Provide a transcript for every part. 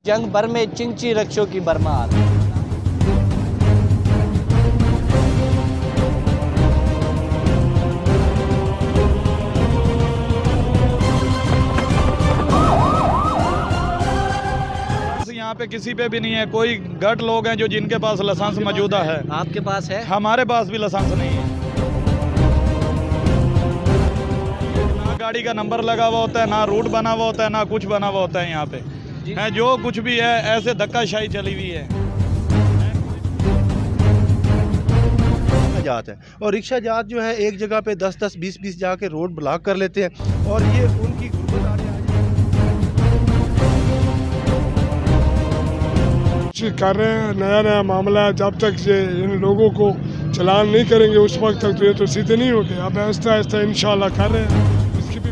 जंग भर में चिंची रक्षों की भरमार। यहाँ पे किसी पे भी नहीं है, कोई गट लोग हैं जो जिनके पास लाइसेंस मौजूदा है। आपके पास है? हमारे पास भी लाइसेंस नहीं है। ना गाड़ी का नंबर लगा हुआ होता है, ना रूट बना हुआ होता है, ना कुछ बना हुआ होता है। यहाँ पे है जो कुछ भी है ऐसे धक्काशाही चली हुई है। जात है और रिक्शा जात जो है एक जगह पे 10-10, 20-20 जाके रोड ब्लॉक कर लेते हैं और ये उनकी गुर्बत आ रही है। कर रहे हैं, नया नया मामला है। जब तक ये इन लोगों को चलान नहीं करेंगे उस वक्त तक तो ये तो सीधे नहीं होंगे। अब आहिस्ता आहिस्ता इंशाल्लाह कर रहे हैं। इसकी भी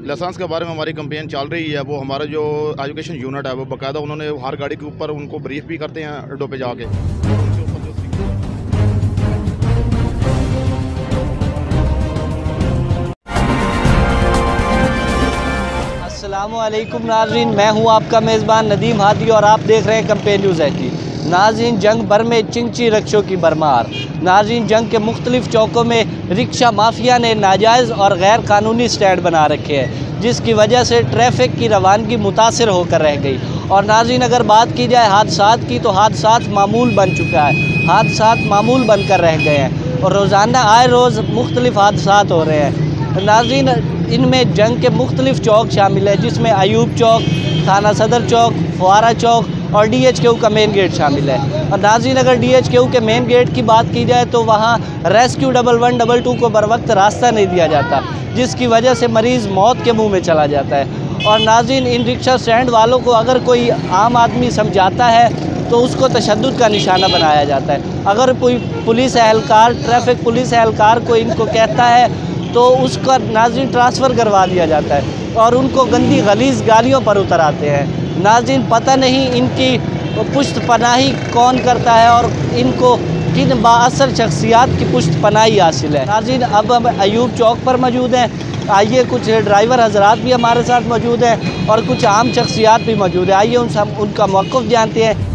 लाइसेंस के बारे में हमारी कंप्लेन चल रही है। वो हमारा जो एजुकेशन यूनिट है वो बाकायदा उन्होंने हर गाड़ी के ऊपर उनको ब्रीफ भी करते हैं अड्डों पे जाके। अस्सलामुअलैकुम नाज़रीन, मैं हूं आपका मेज़बान नदीम हादी और आप देख रहे हैं कैंपेन न्यूज़ 18। नाज़रीन, जंग भर में चिंची रक्षों की भरमार। नाज़रीन, जंग के मुख्तलिफ चौकों में रिक्शा माफिया ने नाजायज़ और गैर कानूनी स्टैंड बना रखे हैं, जिसकी वजह से ट्रैफिक की रवानगी मुतासिर होकर रह गई। और नाज़रीन, अगर बात की जाए हादसात की तो हादसात मामूल बन चुका है। हादसात मामूल बनकर रह गए हैं और रोज़ाना आए रोज़ मुख्तलिफ हादसात हो रहे हैं। नाज़रीन, इनमें जंग के मुख्तलिफ चौक शामिल है, जिसमें अयूब चौक, थाना सदर चौक, फुआरा चौक और DHQ का मेन गेट शामिल है। और नाज़रीन, अगर DHQ के मेन गेट की बात की जाए तो वहाँ रेस्क्यू 1112 को बर वक्त रास्ता नहीं दिया जाता, जिसकी वजह से मरीज़ मौत के मुँह में चला जाता है। और नाज़रीन, इन रिक्शा स्टैंड वालों को अगर कोई आम आदमी समझाता है तो उसको तशद्दुद का निशाना बनाया जाता है। अगर कोई पुलिस एहलकार, ट्रैफिक पुलिस एहलकार को इनको कहता है तो उसका नाज़रीन ट्रांसफ़र करवा दिया जाता है और उनको गंदी गलीज़ गालियों पर उतराते हैं। नाज़रीन, पता नहीं इनकी पुश्त पनाही कौन करता है और इनको किन बाअसर शख्सियात की पुश्त पनाही हासिल है। नाज़रीन, अब हम अयूब चौक पर मौजूद हैं। आइए, कुछ ड्राइवर हजरात भी हमारे साथ मौजूद हैं और कुछ आम शख्सियात भी मौजूद हैं। आइए उनका मौक़िफ़ जानते हैं।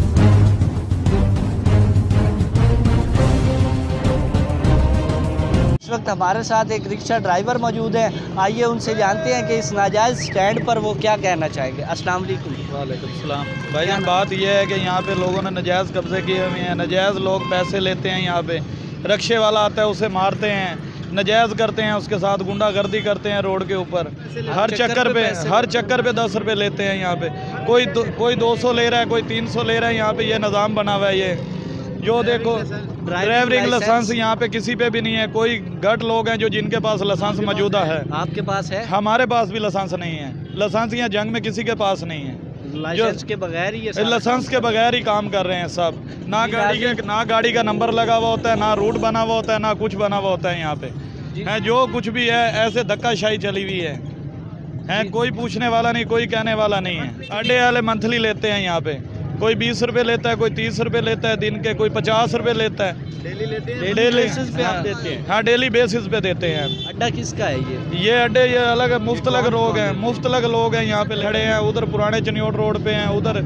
इस वक्त हमारे साथ एक रिक्शा ड्राइवर मौजूद है। आइए उनसे जानते हैं कि इस नाजायज़ स्टैंड पर वो क्या कहना चाहेंगे। अस्सलाम वालेकुम। वालेकुम सलाम। भाईजान, बात यह है कि यहाँ पे लोगों ने नाजायज़ कब्जे किए हुए हैं। नाजायज़ लोग पैसे लेते हैं। यहाँ पे रक्शे वाला आता है, उसे मारते हैं, नाजायज़ करते हैं, उसके साथ गुंडागर्दी करते हैं रोड के ऊपर। हर चक्कर पे 10 रुपये लेते हैं। यहाँ पे कोई 200 ले रहा है, कोई 300 ले रहा है। यहाँ पे ये निज़ाम बना हुआ है। ये जो देखो, ड्राइविंग लाइसेंस यहाँ पे किसी पे भी नहीं है। कोई गट लोग हैं जो जिनके पास लाइसेंस मौजूदा है। आपके पास है? हमारे पास भी लाइसेंस नहीं है। लाइसेंस यहाँ जंग में किसी के पास नहीं है। लाइसेंस के बगैर ही लाइसेंस के बगैर ही काम कर रहे हैं सब। ना गाड़ी का नंबर लगा हुआ होता है, ना रूट बना हुआ होता है, ना कुछ बना हुआ होता है। यहाँ पे है जो कुछ भी है ऐसे धक्काशाही चली हुई है। कोई पूछने वाला नहीं, कोई कहने वाला नहीं है। अड्डे वाले मंथली लेते हैं यहाँ पे। कोई 20 रुपये लेता है, कोई 30 रुपये लेता है दिन के, कोई 50 रुपये लेता है। डेली लेते हैं? डेली बेसिस पे आप देते हैं? हाँ, डेली बेसिस पे देते हैं। अड्डा किसका है ये अड्डे ये अलग मुफ्तलग लोग हैं। मुफ्तलग लोग हैं यहाँ पे खड़े हैं। उधर पुराने चनियोट रोड पे हैं, उधर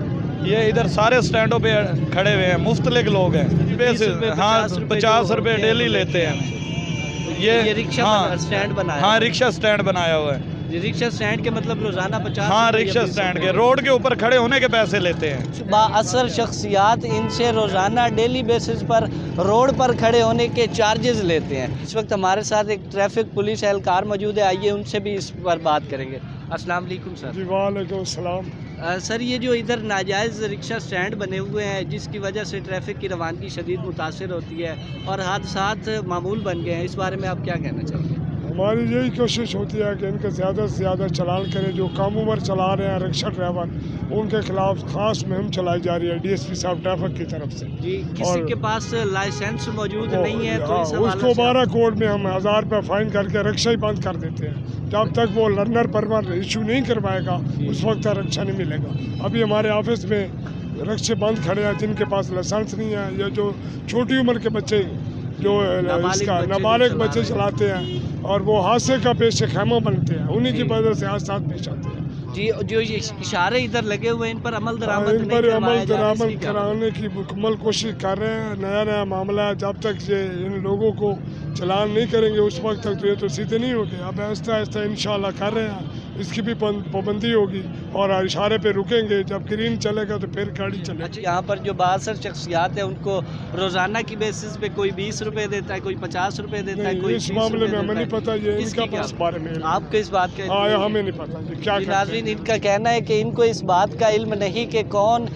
ये इधर सारे स्टैंडों पे खड़े हुए हैं। मुफ्तलग लोग हैं। बेसिस हाँ 50 रुपये डेली लेते हैं। ये रिक्शा स्टैंड बनाया? हाँ, रिक्शा स्टैंड बनाया हुआ है। रिक्शा स्टैंड के मतलब रोजाना 50? हाँ, रिक्शा स्टैंड के रोड के ऊपर खड़े होने के पैसे लेते हैं। बाअसर शख्सियात इनसे रोजाना डेली बेसिस पर रोड पर खड़े होने के चार्जेस लेते हैं। इस वक्त हमारे साथ एक ट्रैफिक पुलिस एहलकार मौजूद है। आइए उनसे भी इस पर बात करेंगे। अस्सलाम वालेकुम सर। जी वालेकुम सलाम। सर, ये जो इधर नाजायज़ रिक्शा स्टैंड बने हुए हैं, जिसकी वजह से ट्रैफिक की रवानगी शदीद मुतासिर होती है और हादसात मामूल बन गए हैं, इस बारे में आप क्या कहना चाहेंगे? हमारी यही कोशिश होती है कि इनके ज़्यादा से ज़्यादा चलान करें। जो कम उम्र चला रहे हैं रिक्शा ड्राइवर, उनके खिलाफ खास मुहिम चलाई जा रही है DSP साहब ट्रैफिक की तरफ से। जी, किसी के पास लाइसेंस मौजूद नहीं है तो उसको 12 कोड में हम 1000 रुपये फाइन करके रिक्शा ही बंद कर देते हैं। जब तक वो लर्नर परमिट इशू नहीं करवाएगा उस वक्त रिक्शा नहीं मिलेगा। अभी हमारे ऑफिस में रिक्शे बंद खड़े हैं जिनके पास लाइसेंस नहीं है या जो छोटी उम्र के बच्चे जो इसका नाबालिग बच्चे चलाते हैं और वो हादसे का पेश खैमा बनते हैं, उन्हीं की वजह से हादसा पेश आते हैं। जी, जो ये इशारे इधर लगे हुए हैं इन पर अमल दरामद इन पर अमल दरामद कराने की मुकम्मल कोशिश कर रहे हैं। नया नया मामला है, जब तक ये इन लोगों को चलान नहीं करेंगे उस वक्त तक तो ये तो सीधे नहीं होंगे। अब आहिस्ता आहिस्ता इंशाल्लाह कर रहे हैं, इसकी भी पाबंदी होगी और इशारे पे रुकेंगे, जब ग्रीन चलेगा तो फिर गाड़ी चलेगी। अच्छा, यहाँ पर जो बासर शख्सियात है उनको रोजाना की बेसिस पे कोई 20 रुपए देता है, कोई 50 रुपए देता है, कोई इस मामले में हमें नहीं पता, ये इनका पास बारे में आपको इस बात का हमें नहीं पता ये क्या। नाज़रीन, इनका कहना है कि इनको इस बात का इल्म नहीं कि कौन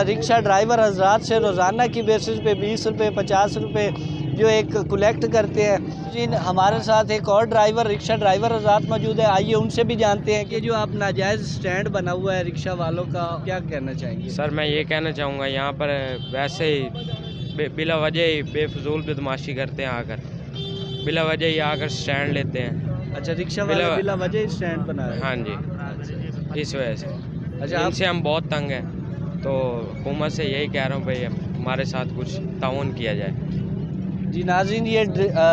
रिक्शा ड्राइवर हजरात से रोज़ाना की बेसिस पे 20 रुपये 50 रुपये जो एक कलेक्ट करते हैं। जी, हमारे साथ एक और ड्राइवर रिक्शा ड्राइवर हजरात मौजूद है, आइए उनसे भी जानते हैं कि जो आप नाजायज़ स्टैंड बना हुआ है रिक्शा वालों का, क्या कहना चाहेंगे? सर मैं ये कहना चाहूँगा, यहाँ पर वैसे ही बिला वजह ही बेफजूल बदमाशी करते हैं, आकर बिला वजह ही आकर स्टैंड लेते हैं। अच्छा, रिक्शा वाले बिला वजह ही स्टैंड बना रहे हैं? हाँ जी, इस वजह से। अच्छा, इनसे हम बहुत तंग हैं, तो हुकूमत से यही कह रहा हूँ भाई हमारे साथ कुछ ताउन किया जाए। जी नाज़रीन, ये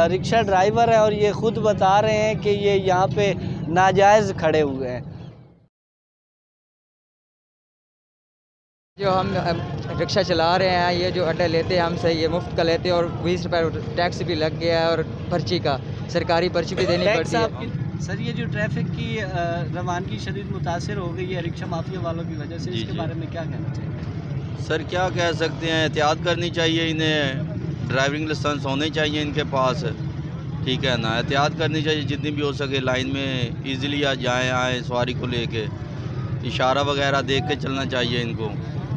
रिक्शा ड्राइवर है और ये ख़ुद बता रहे हैं कि ये यहाँ पे नाजायज़ खड़े हुए हैं। जो हम रिक्शा चला रहे हैं, ये जो अड्डा लेते हैं हमसे, ये मुफ्त का लेते हैं और 20 रुपये टैक्स भी लग गया है और पर्ची का सरकारी पर्ची भी देनी पड़ती है। सर, ये जो ट्रैफिक की रवानगी शदीद मुतासिर हो गई है रिक्शा माफिया वालों की वजह से, इसके बारे में क्या कहना चाहिए? सर क्या कह सकते हैं, एहतियात करनी चाहिए, इन्हें ड्राइविंग लाइसेंस होने चाहिए इनके पास, ठीक है ना, एहतियात करनी चाहिए जितनी भी हो सके, लाइन में इजीली आ जाएँ आए सवारी को लेके, इशारा वगैरह देख के चलना चाहिए इनको,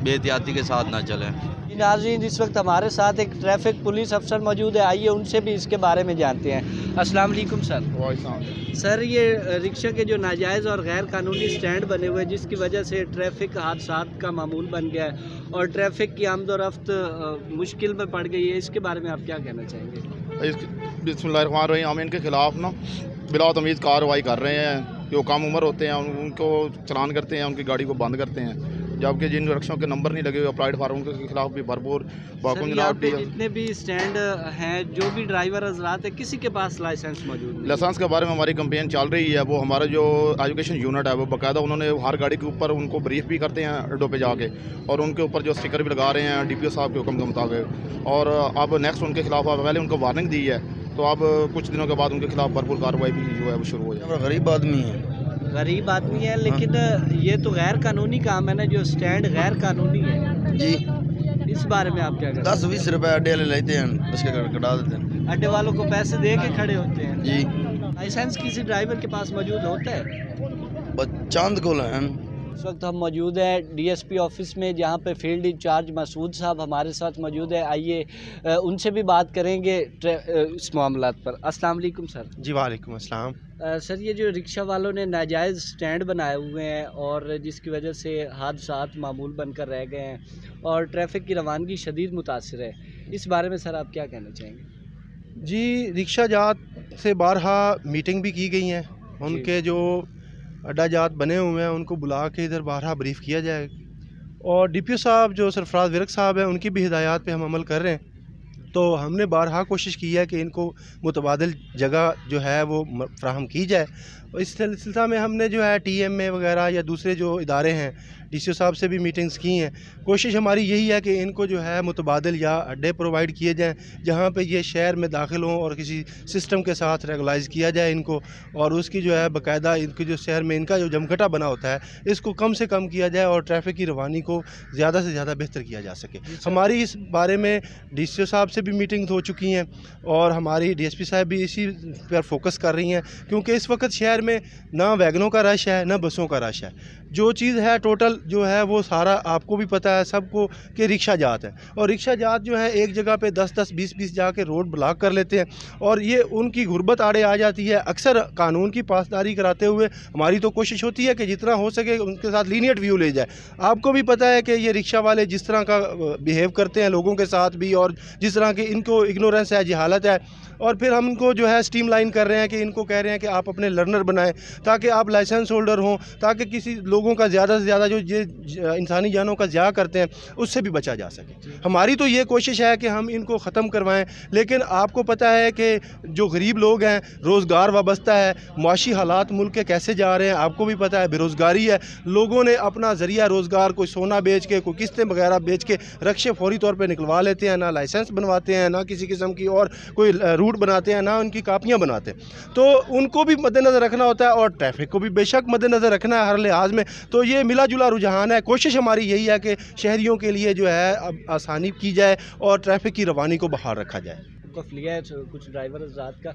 बेहतियाती के साथ ना चलें। नाज़रीन, इस वक्त हमारे साथ एक ट्रैफिक पुलिस अफसर मौजूद है, आइए उनसे भी इसके बारे में जानते हैं। अस्सलाम वालेकुम सर। सर, ये रिक्शा के जो नाजायज़ और गैर कानूनी स्टैंड बने हुए हैं जिसकी वजह से ट्रैफिक हादसात का मामूल बन गया है और ट्रैफिक की आमदोरफ्त मुश्किल में पड़ गई है, इसके बारे में आप क्या कहना चाहेंगे? बिस्मिल्लाहिर्रहमानिर्रहीम, हम इनके ख़िलाफ़ ना बिला तमीज़ कार्रवाई कर रहे हैं। जो कम उम्र होते हैं उनको चलान करते हैं, उनकी गाड़ी को बंद करते हैं, जबकि जिन रिक्शों के नंबर नहीं लगे हुए अप्लाइड फार्म के खिलाफ भी भरपूर जितने भी स्टैंड हैं, जो भी ड्राइवर हजरात है, किसी के पास लाइसेंस मौजूद नहीं। लाइसेंस के बारे में हमारी कंपेन चल रही है। वो हमारा जो एजुकेशन यूनिट है वो बाकायदा उन्होंने हर गाड़ी के ऊपर उनको ब्रीफ भी करते हैं अड्डों पे जाके, और उनके ऊपर जो स्टिकर भी लगा रहे हैं DPO साहब के हुक्म के मुताबिक। और अब नेक्स्ट उनके खिलाफ पहले उनको वार्निंग दी है, तो अब कुछ दिनों के बाद उनके खिलाफ भरपूर कार्रवाई भी जो है वो शुरू हो जाए। गरीब आदमी है, गरीब आदमी है, लेकिन ये तो गैर कानूनी काम है ना, जो स्टैंड गैर कानूनी है जी, इस बारे में आप क्या कहते हैं? 10-20 रुपए अड्डे ले लेते हैं, उसके कटा देते हैं, अड्डे वालों को पैसे दे के खड़े होते हैं जी। लाइसेंस किसी ड्राइवर के पास मौजूद होता है? चांद को है। इस वक्त हम मौजूद हैं DSP ऑफिस में, जहां पे फील्ड इंचार्ज मसूद साहब हमारे साथ मौजूद है, आइए उनसे भी बात करेंगे इस मामलात पर। अस्सलाम वालेकुम सर। जी वालेकुम अस्सलाम। सर, ये जो रिक्शा वालों ने नाजायज़ स्टैंड बनाए हुए हैं और जिसकी वजह से हादसात मामूल बनकर रह गए हैं और ट्रैफिक की रवानगी शदीद मुतासिर है, इस बारे में सर आप क्या कहना चाहेंगे? जी, रिक्शा जात से बारहा मीटिंग भी की गई हैं, उनके जो अड्डा जात बने हुए हैं उनको बुला के इधर बारहा ब्रीफ किया जाए, और DPO साहब जो सरफराज विरक साहब हैं उनकी भी हिदायत पे हम अमल कर रहे हैं। तो हमने बारहा कोशिश की है कि इनको मुतबादिल जगह जो है वो फ्राहम की जाए। इस सिलसिला में हमने जो है TMA वगैरह या दूसरे जो इदारे हैं DCO साहब से भी मीटिंग्स की हैं। कोशिश हमारी यही है कि इनको जो है मुतबादिल या अड्डे प्रोवाइड किए जाएँ जहाँ पे ये शहर में दाखिल हों और किसी सिस्टम के साथ रेगुलाइज़ किया जाए इनको, और उसकी जो है बाकायदा इनकी जो शहर में इनका जो जमघटा बना होता है इसको कम से कम किया जाए और ट्रैफिक की रवानी को ज़्यादा से ज़्यादा बेहतर किया जा सके। हमारी इस बारे में DCO साहब से भी मीटिंग हो चुकी हैं और हमारी DSP साहब भी इसी पर फोकस कर रही हैं, क्योंकि इस वक्त शहर में ना वैगनों का रश है ना बसों का रश है। जो चीज़ है टोटल जो है वो सारा आपको भी पता है सबको कि रिक्शा जात है, और रिक्शा जात जो है एक जगह पे 10-10 20-20 जाके रोड ब्लॉक कर लेते हैं और ये उनकी गुर्बत आड़े आ जाती है। अक्सर कानून की पासदारी कराते हुए हमारी तो कोशिश होती है कि जितना हो सके उनके साथ लीनियट व्यू ले जाए। आपको भी पता है कि ये रिक्शा वाले जिस तरह का बिहेव करते हैं लोगों के साथ भी, और जिस तरह की इनको इग्नोरेंस है, जहालत है, और फिर हम इनको जो है स्ट्रीमलाइन कर रहे हैं कि इनको कह रहे हैं कि आप अपने लर्नर बनाएं ताकि आप लाइसेंस होल्डर हों, ताकि किसी लोगों का ज़्यादा से ज़्यादा जो ये इंसानी जानों का ज़िया करते हैं उससे भी बचा जा सके। हमारी तो ये कोशिश है कि हम इनको ख़त्म करवाएं, लेकिन आपको पता है कि जो गरीब लोग हैं, रोज़गार वाबस्ता है, मुआशी हालात मुल्क के कैसे जा रहे हैं आपको भी पता है, बेरोज़गारी है, लोगों ने अपना ज़रिया रोज़गार कोई सोना बेच के, कोई किस्तें वगैरह बेच के रक्शे फौरी तौर पर निकलवा लेते हैं, ना लाइसेंस बनवाते हैं, ना किसी किस्म की और कोई रूट बनाते हैं, ना उनकी कापियाँ बनाते हैं। तो उनको भी मद्देनज़र रखना होता है और ट्रैफिक को भी बेशक मद्देनज़र रखना है हर लिहाज में। तो ये मिला जुला रुझान है। कोशिश हमारी यही है कि शहरियों के लिए जो है अब आसानी की जाए और ट्रैफिक की रवानी को बहाल रखा जाए। लिया है कुछ ड्राइवर रात का,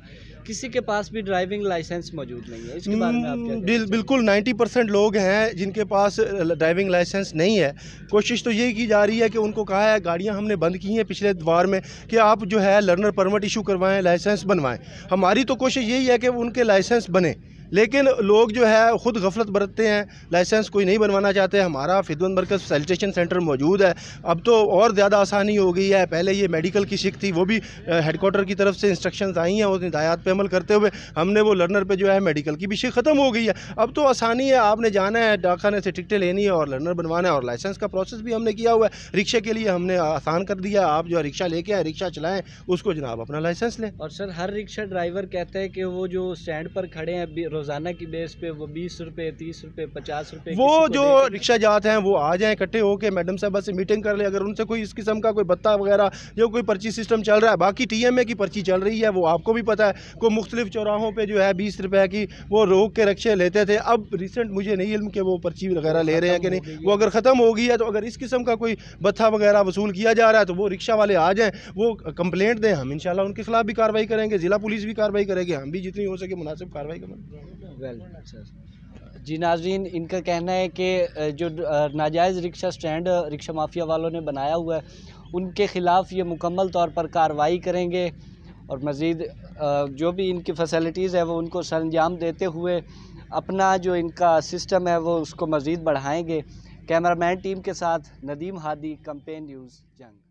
किसी के पास भी ड्राइविंग लाइसेंस मौजूद नहीं है, इसके बारे में आप क्या कहते हैं? बिल्कुल 90% लोग हैं जिनके पास ड्राइविंग लाइसेंस नहीं है। कोशिश तो यही की जा रही है कि उनको कहा है, गाड़ियां हमने बंद की हैं पिछले द्वार में, कि आप जो है लर्नर परमिट इशू करवाएं, लाइसेंस बनवाएं। हमारी तो कोशिश यही है कि उनके लाइसेंस बने, लेकिन लोग जो है ख़ुद गफलत बरतते हैं, लाइसेंस कोई नहीं बनवाना चाहते। हमारा खिदमत मरकज़ फैसिलिटेशन सेंटर मौजूद है, अब तो और ज़्यादा आसानी हो गई है। पहले ये मेडिकल की शिक थी, वो भी हेडक्वार्टर की तरफ से इंस्ट्रक्शंस आई हैं, उस हिदायत पे अमल करते हुए हमने वो लर्नर पे जो है मेडिकल की भी शिक ख़त्म हो गई है। अब तो आसानी है, आपने जाना है डाकखाने से टिकटें लेनी है और लर्नर बनवाना है, और लाइसेंस का प्रोसेस भी हमने किया हुआ है। रिक्शे के लिए हमने आसान कर दिया, आप जो है रिक्शा लेके आए, रिक्शा चलाएँ, उसको जनाब अपना लाइसेंस लें। और सर हर रिक्शा ड्राइवर कहते हैं कि वो जो स्टैंड पर खड़े हैं रोज़ाना की बेस पे वो 20 रुपये, 30 रुपये, 50 रुपये, वो जो रिक्शा जाते हैं वो आ जाएं इकट्ठे होके, मैडम साहब से मीटिंग कर ले, अगर उनसे कोई इस किस्म का कोई बत्ता वगैरह जो कोई पर्ची सिस्टम चल रहा है, बाकी TMA की पर्ची चल रही है, वो आपको भी पता है, कोई मुख्तलिफ चौराहों पे जो है 20 रुपये की वो रोक के रिक्शे लेते थे। अब रिसेंट मुझे नहीं इल्म कि वो पर्ची वगैरह ले रहे हैं कि नहीं, वो अगर ख़त्म हो गई है तो अगर इस किस्म का कोई बत्ता वगैरह वसूल किया जा रहा है तो वो रिक्शा वाले आ जाएँ, वो कंप्लेंट दें, हम इंशाल्लाह उनके खिलाफ भी कार्रवाई करेंगे, ज़िला पुलिस भी कार्रवाई करेगी, हम भी जितनी हो सके मुनासिब कार्रवाई करेंगे। जी नाज़रीन, इनका कहना है कि जो नाजायज़ रिक्शा स्टैंड रिक्शा माफिया वालों ने बनाया हुआ है उनके ख़िलाफ़ ये मुकम्मल तौर पर कार्रवाई करेंगे और मज़ीद जो भी इनकी फ़ैसिलिटीज़ है वो उनको सरंजाम देते हुए अपना जो इनका सिस्टम है वो उसको मज़ीद बढ़ाएंगे। कैमरामैन टीम के साथ नदीम हादी, कैंपेन न्यूज़ जंग।